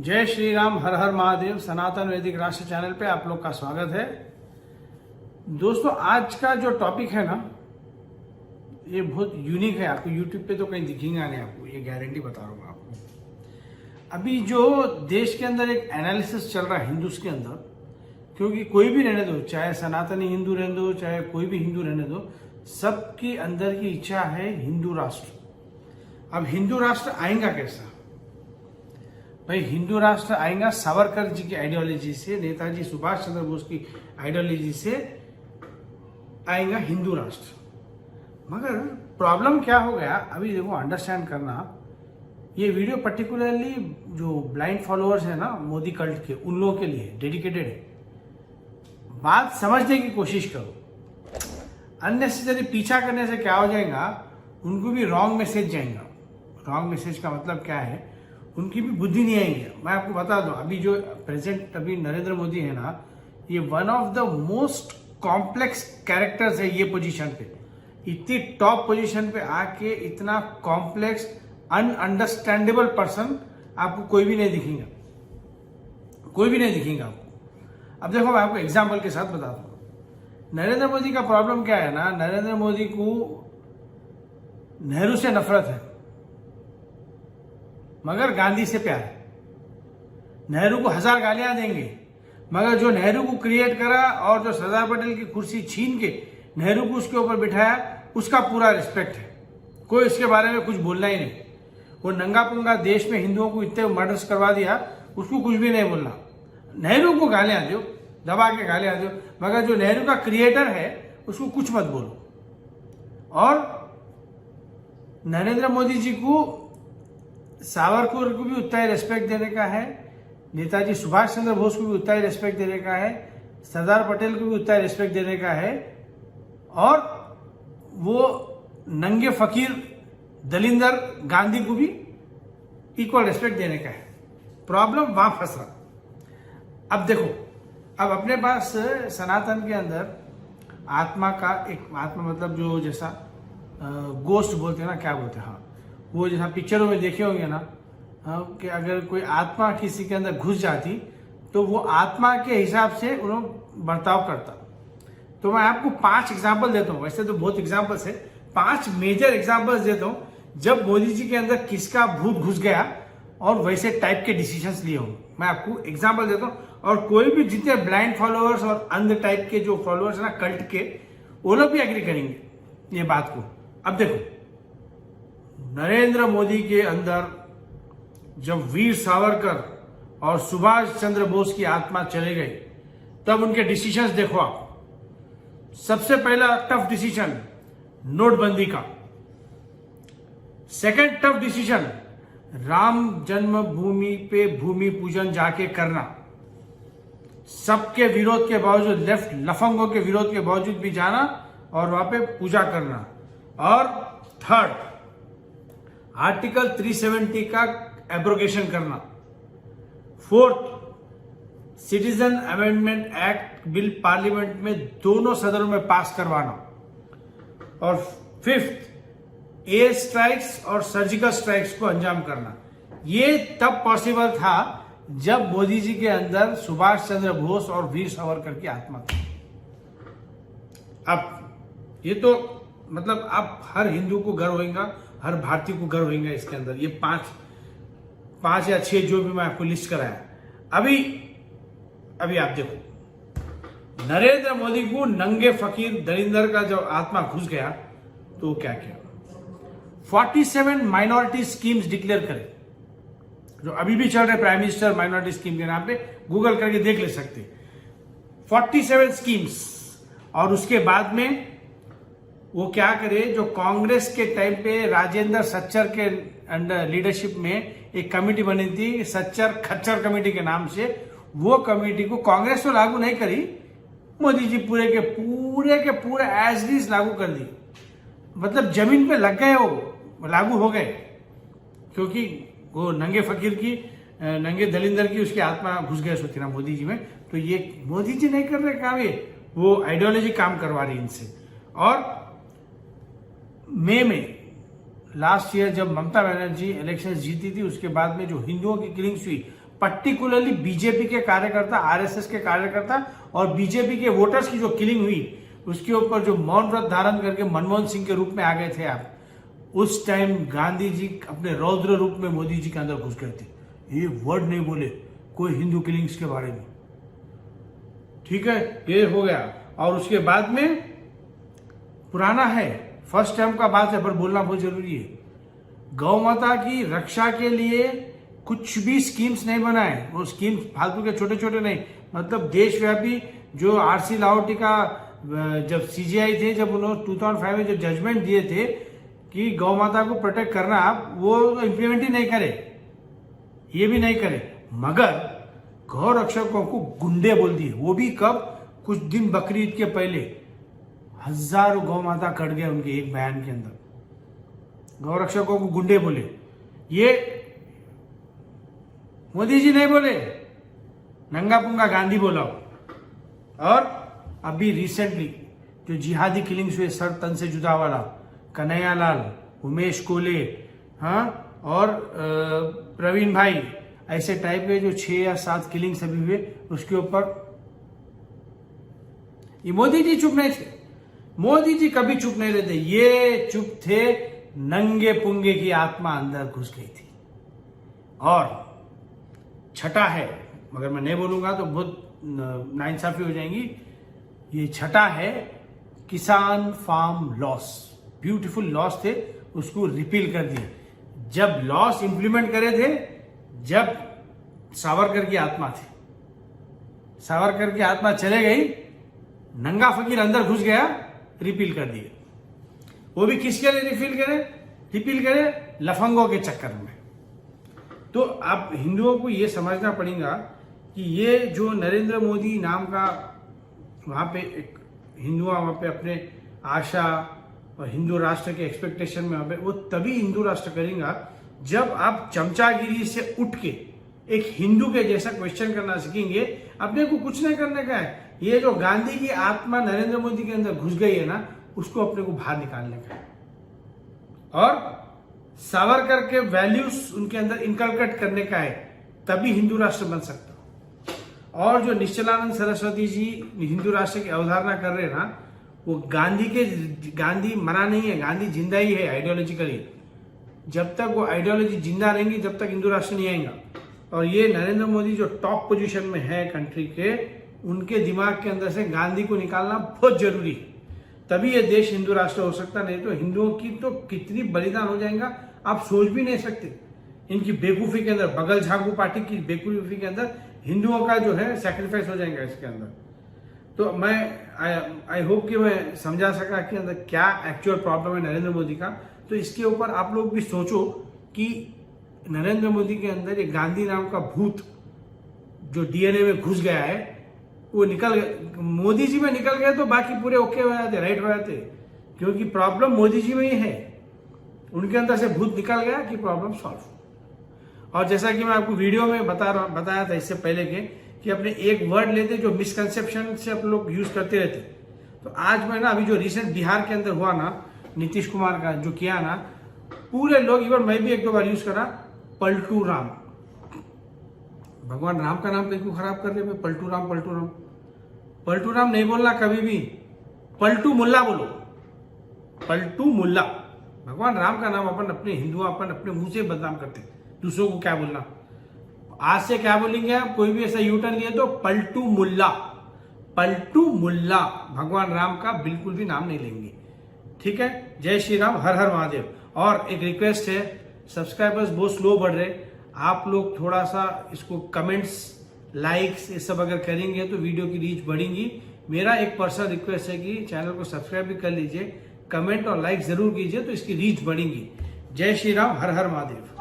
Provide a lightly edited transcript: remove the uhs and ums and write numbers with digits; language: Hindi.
जय श्री राम, हर हर महादेव। सनातन वैदिक राष्ट्र चैनल पे आप लोग का स्वागत है। दोस्तों, आज का जो टॉपिक है ना, ये बहुत यूनिक है। आपको यूट्यूब पे तो कहीं दिखेगा नहीं, आपको ये गारंटी बता रहा हूँ आपको। अभी जो देश के अंदर एक एनालिसिस चल रहा है हिंदूज के अंदर, क्योंकि कोई भी रहने दो, चाहे सनातनी हिंदू रहने दो, चाहे कोई भी हिंदू रहने दो, सबकी अंदर की इच्छा है हिंदू राष्ट्र। अब हिंदू राष्ट्र आएगा कैसा? भाई, हिंदू राष्ट्र आएगा सावरकर जी की आइडियोलॉजी से, नेताजी सुभाष चंद्र बोस की आइडियोलॉजी से आएगा हिंदू राष्ट्र। मगर प्रॉब्लम क्या हो गया, अभी देखो, अंडरस्टैंड करना। ये वीडियो पर्टिकुलरली जो ब्लाइंड फॉलोअर्स है ना मोदी कल्ट के, उन लोगों के लिए डेडिकेटेड है। बात समझने की कोशिश करो। अननेसेसरी पीछा करने से क्या हो जाएगा, उनको भी रॉन्ग मैसेज जाएगा। रॉन्ग मैसेज का मतलब क्या है, उनकी भी बुद्धि नहीं आएगी। मैं आपको बता दूं, अभी जो प्रेजेंट अभी नरेंद्र मोदी है ना, ये one of the most complex characters है ये पोजीशन पे। इतनी टॉप पोजीशन पे आके इतना कॉम्प्लेक्स अनअंडरस्टैंडेबल पर्सन आपको कोई भी नहीं दिखेगा, कोई भी नहीं दिखेगा आपको। अब देखो, मैं आपको एग्जाम्पल के साथ बताता हूं। नरेंद्र मोदी का प्रॉब्लम क्या है ना, नरेंद्र मोदी को नेहरू से नफरत है मगर गांधी से प्यार है। नेहरू को 1000 गालियां देंगे, मगर जो नेहरू को क्रिएट करा और जो सरदार पटेल की कुर्सी छीन के नेहरू को उसके ऊपर बिठाया, उसका पूरा रिस्पेक्ट है। कोई इसके बारे में कुछ बोलना ही नहीं। वो नंगा पुंगा देश में हिंदुओं को इतने मर्डर्स करवा दिया, उसको कुछ भी नहीं बोलना। नेहरू को गालियां दो, दबा के गालियां दो, मगर जो नेहरू का क्रिएटर है उसको कुछ मत बोलो। और नरेंद्र मोदी जी को सावरकर को भी उतना ही रेस्पेक्ट देने का है, नेताजी सुभाष चंद्र बोस को भी उतना ही रेस्पेक्ट देने का है, सरदार पटेल को भी उतना ही रेस्पेक्ट देने का है, और वो नंगे फकीर दलिंदर गांधी को भी इक्वल रेस्पेक्ट देने का है। प्रॉब्लम वहां फंस रहा। अब देखो, अब अपने पास सनातन के अंदर आत्मा का एक, आत्मा मतलब जो जैसा गोस्ट बोलते हैं ना, क्या बोलते हैं, हाँ, वो जैसा पिक्चरों में देखे होंगे ना, कि अगर कोई आत्मा किसी के अंदर घुस जाती तो वो आत्मा के हिसाब से उन्होंने बर्ताव करता। तो मैं आपको 5 एग्जाम्पल देता हूँ। वैसे तो बहुत एग्जाम्पल्स है, 5 मेजर एग्जाम्पल्स देता हूँ जब मोदी जी के अंदर किसका भूत घुस गया और वैसे टाइप के डिसीजंस लिए होंगे। मैं आपको एग्जाम्पल देता हूँ, और कोई भी जितने ब्लाइंड फॉलोअर्स और अंध टाइप के जो फॉलोअर्स है ना कल्ट के, वो लोग भी एग्री करेंगे ये बात को। अब देखो, नरेंद्र मोदी के अंदर जब वीर सावरकर और सुभाष चंद्र बोस की आत्मा चले गई, तब उनके डिसीजंस देखो आप। सबसे पहला टफ डिसीजन नोटबंदी का। सेकंड टफ डिसीजन राम जन्मभूमि पे भूमि पूजन जाके करना। सबके विरोध के बावजूद, लेफ्ट लफंगों के विरोध के बावजूद भी जाना और वहां पे पूजा करना। और थर्ड, आर्टिकल 370 का एब्रोगेशन करना। Fourth, citizen amendment act bill parliament में दोनों सदनों में पास करवाना। और फिफ्थ, एयर स्ट्राइक्स और सर्जिकल स्ट्राइक्स को अंजाम करना। ये तब पॉसिबल था जब मोदी जी के अंदर सुभाष चंद्र बोस और वीर सावरकर की आत्मा थी। अब ये तो मतलब आप हर हिंदू को गर्व होगा, हर भारतीय को गर्व होगा इसके अंदर। ये पांच या 6 जो भी मैं आपको लिस्ट कराया। अभी आप देखो, नरेंद्र मोदी को नंगे फकीर दलिंदर का जब आत्मा घुस गया तो क्या किया, 47 माइनॉरिटी स्कीम्स डिक्लेयर करे, जो अभी भी चल रहे प्राइम मिनिस्टर माइनॉरिटी स्कीम के नाम पे, गूगल करके देख ले सकते। 47 स्कीम्स। और उसके बाद में वो क्या करे, जो कांग्रेस के टाइम पे राजेंद्र सच्चर के अंडर लीडरशिप में एक कमेटी बनी थी, सच्चर खच्चर कमेटी के नाम से, वो कमेटी को कांग्रेस तो लागू नहीं करी, मोदी जी पूरे के पूरे एज इट इज लागू कर दी। मतलब जमीन पे लग गए, वो लागू हो गए, क्योंकि वो नंगे फकीर की, नंगे दलिंदर की उसकी आत्मा घुस गए सोती ना मोदी जी में। तो ये मोदी जी नहीं कर रहे काम, ये वो आइडियोलॉजी काम करवा रही इनसे। और मई में लास्ट ईयर जब ममता बनर्जी इलेक्शन जीती थी, उसके बाद में जो हिंदुओं की किलिंग्स हुई, पर्टिकुलरली बीजेपी के कार्यकर्ता, आरएसएस के कार्यकर्ता और बीजेपी के वोटर्स की जो किलिंग हुई उसके ऊपर जो मौन व्रत धारण करके मनमोहन सिंह के रूप में आ गए थे आप, उस टाइम गांधी जी अपने रौद्र रूप में मोदी जी के अंदर घुस गए थे। ये वर्ड नहीं बोले कोई हिंदू किलिंग्स के बारे में, ठीक है, ये हो गया। और उसके बाद में पुराना है, फर्स्ट टाइम का बात है पर बोलना बहुत जरूरी है। गौ माता की रक्षा के लिए कुछ भी स्कीम्स नहीं बनाए, वो स्कीम्स फालतू के छोटे छोटे नहीं, मतलब देशव्यापी जो आरसी लाहौटी का जब सीजीआई थे, जब उन्होंने 2005 में जब जजमेंट दिए थे कि गौ माता को प्रोटेक्ट करना, आप वो इम्प्लीमेंट ही नहीं करे, ये भी नहीं करे, मगर गौ रक्षकों को गुंडे बोल दिए। वो भी कब? कुछ दिन बकरीद के पहले हजारों गौ माता कट गए उनके एक बयान के अंदर, गौ रक्षकों को गुंडे बोले। ये मोदी जी नहीं बोले, नंगा पुंगा गांधी बोला। और अभी रिसेंटली जो जिहादी किलिंग्स हुए सर तन से जुदा वाला, कन्हैया लाल, उमेश कोले, हाँ, और प्रवीण भाई, ऐसे टाइप के जो 6 या 7 किलिंग्स अभी हुए, उसके ऊपर ये मोदी जी चुप नहीं थे। मोदी जी कभी चुप नहीं रहते, ये चुप थे, नंगे पुंगे की आत्मा अंदर घुस गई थी। और छठा है, मगर मैं नहीं बोलूंगा तो बहुत नाइंसाफी हो जाएंगी, ये छठा है किसान फार्म लॉस। ब्यूटीफुल लॉस थे, उसको रिपील कर दिए। जब लॉस इंप्लीमेंट करे थे जब सावरकर की आत्मा थी, सावरकर की आत्मा चले गई, नंगा फकीर अंदर घुस गया, रिपील कर दिए। वो भी किसके लिए रिपील करे? लफंगों के चक्कर में। तो अब हिंदुओं को ये समझना पड़ेगा कि ये जो नरेंद्र मोदी नाम का वहां पे एक हिंदू वहां पे अपने आशा और हिंदू राष्ट्र के एक्सपेक्टेशन में वहां पे वो तभी हिंदू राष्ट्र करेगा जब आप चमचागिरी से उठ के एक हिंदू के जैसा क्वेश्चन करना सीखेंगे। अपने को कुछ नहीं करने का है, ये जो गांधी की आत्मा नरेंद्र मोदी के अंदर घुस गई है ना, उसको अपने को बाहर निकालने का है और सावरकर के वैल्यूज उनके अंदर इनकलकेट करने का है, तभी हिंदू राष्ट्र बन सकता। और जो निश्चलानंद सरस्वती जी हिंदू राष्ट्र की अवधारणा कर रहे हैं ना, वो गांधी मरा नहीं है, गांधी जिंदा ही है आइडियोलॉजिकली। जब तक वो आइडियोलॉजी जिंदा रहेंगी तब तक हिंदू राष्ट्र नहीं आएगा। और ये नरेंद्र मोदी जो टॉप पोजीशन में है कंट्री के, उनके दिमाग के अंदर से गांधी को निकालना बहुत जरूरी है, तभी ये देश हिंदू राष्ट्र हो सकता। नहीं तो हिंदुओं की तो कितनी बलिदान हो जाएगा आप सोच भी नहीं सकते। इनकी बेवकूफी के अंदर, बगल झांकू पार्टी की बेवकूफी के अंदर हिंदुओं का जो है सैक्रिफाइस हो जाएगा इसके अंदर। तो मैं आई होप कि मैं समझा सका कि अंदर क्या एक्चुअल प्रॉब्लम है नरेंद्र मोदी का। तो इसके ऊपर आप लोग भी सोचो कि नरेंद्र मोदी के अंदर एक गांधी नाम का भूत जो डीएनए में घुस गया है, वो निकल गया। मोदी जी में निकल गया तो बाकी पूरे ओके हो जाते, राइट हो जाते, क्योंकि प्रॉब्लम मोदी जी में ही है। उनके अंदर से भूत निकल गया कि प्रॉब्लम सॉल्व। और जैसा कि मैं आपको वीडियो में बताया था इससे पहले के कि अपने एक वर्ड लेते जो मिसकंसेप्शन से आप लोग यूज करते रहते। तो आज मैं ना अभी जो रिसेंट बिहार के अंदर हुआ ना, नीतीश कुमार का जो किया ना, पूरे लोग, इवन मैं भी 1-2 बार यूज करा, पलटू राम। भगवान राम का नाम क्यों खराब कर रहे? पलटू राम पलटू राम पलटू राम नहीं बोलना कभी भी, पलटू मुल्ला बोलो, पलटू मुल्ला। भगवान राम का नाम अपन अपने हिंदू अपन अपने मुंह से बदनाम करते, दूसरों को क्या बोलना। आज से क्या बोलेंगे आप, कोई भी ऐसा यूटर्न लिए तो पलटू मुल्ला, पलटू मुल्ला, भगवान राम का बिल्कुल भी नाम नहीं लेंगे, ठीक है। जय श्री राम, हर हर महादेव। और एक रिक्वेस्ट है, सब्सक्राइबर्स बहुत स्लो बढ़ रहे, आप लोग थोड़ा सा इसको कमेंट्स, लाइक्स, ये सब अगर करेंगे तो वीडियो की रीच बढ़ेगी। मेरा एक पर्सनल रिक्वेस्ट है कि चैनल को सब्सक्राइब भी कर लीजिए, कमेंट और लाइक जरूर कीजिए, तो इसकी रीच बढ़ेगी। जय श्री राम, हर हर महादेव।